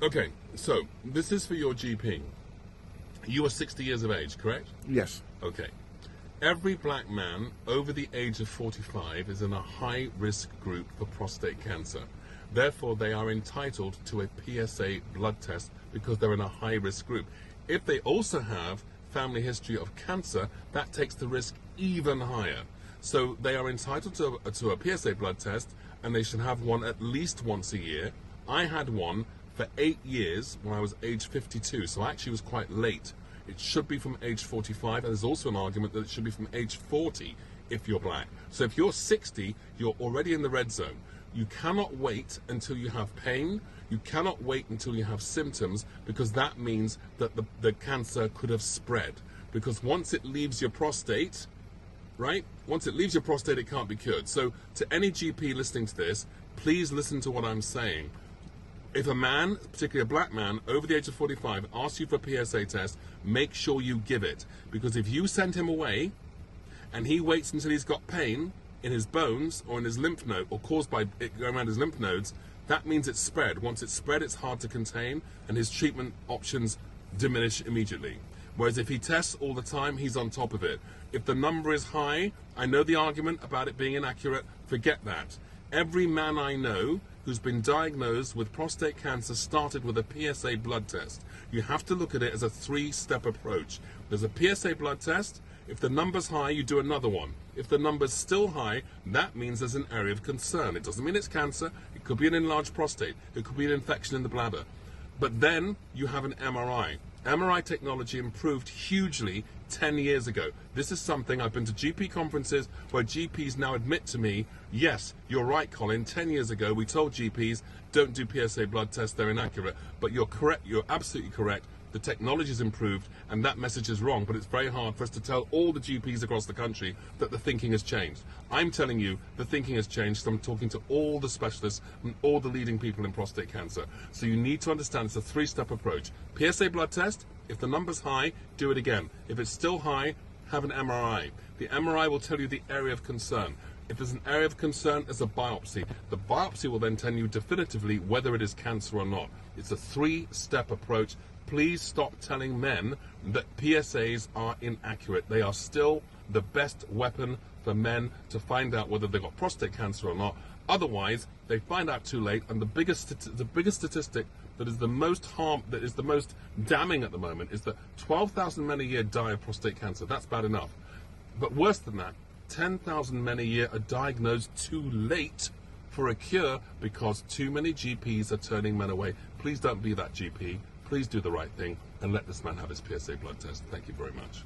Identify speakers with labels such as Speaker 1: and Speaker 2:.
Speaker 1: Okay, so this is for your GP. You are 60 years of age, correct?
Speaker 2: Yes.
Speaker 1: Okay. Every black man over the age of 45 is in a high-risk group for prostate cancer. Therefore, they are entitled to a PSA blood test because they're in a high-risk group. If they also have family history of cancer, that takes the risk even higher. So they are entitled to a PSA blood test, and they should have one at least once a year. I had one for 8 years when I was age 52, so I actually was quite late. It should be from age 45, and there's also an argument that it should be from age 40 if you're black. So if you're 60, you're already in the red zone. You cannot wait until you have pain. You cannot wait until you have symptoms, because that means that the cancer could have spread. Because once it leaves your prostate, right? Once it leaves your prostate, it can't be cured. So to any GP listening to this, please listen to what I'm saying. If a man, particularly a black man, over the age of 45, asks you for a PSA test, make sure you give it. Because if you send him away, and he waits until he's got pain in his bones or in his lymph node, or caused by it going around his lymph nodes, that means it's spread. Once it's spread, it's hard to contain, and his treatment options diminish immediately. Whereas if he tests all the time, he's on top of it. If the number is high, I know the argument about it being inaccurate, forget that. Every man I know who's been diagnosed with prostate cancer started with a PSA blood test. You have to look at it as a 3-step approach. There's a PSA blood test. If the number's high, you do another one. If the number's still high, that means there's an area of concern. It doesn't mean it's cancer. It could be an enlarged prostate. It could be an infection in the bladder. But then you have an MRI. MRI technology improved hugely 10 years ago. This is something, I've been to GP conferences where GPs now admit to me, yes, you're right, Colin, 10 years ago we told GPs, don't do PSA blood tests, they're inaccurate. But you're correct, you're absolutely correct. The technology's improved, and that message is wrong, but it's very hard for us to tell all the GPs across the country that the thinking has changed. I'm telling you, the thinking has changed, so I'm talking to all the specialists and all the leading people in prostate cancer. So you need to understand it's a 3-step approach. PSA blood test, if the number's high, do it again. If it's still high, have an MRI. The MRI will tell you the area of concern. If there's an area of concern, there's a biopsy. The biopsy will then tell you definitively whether it is cancer or not. It's a 3-step approach. Please stop telling men that PSAs are inaccurate. They are still the best weapon for men to find out whether they've got prostate cancer or not. Otherwise, they find out too late, and the biggest statistic that is the most damning at the moment is that 12,000 men a year die of prostate cancer. That's bad enough. But worse than that, 10,000 men a year are diagnosed too late for a cure because too many GPs are turning men away. Please don't be that GP. Please do the right thing and let this man have his PSA blood test. Thank you very much.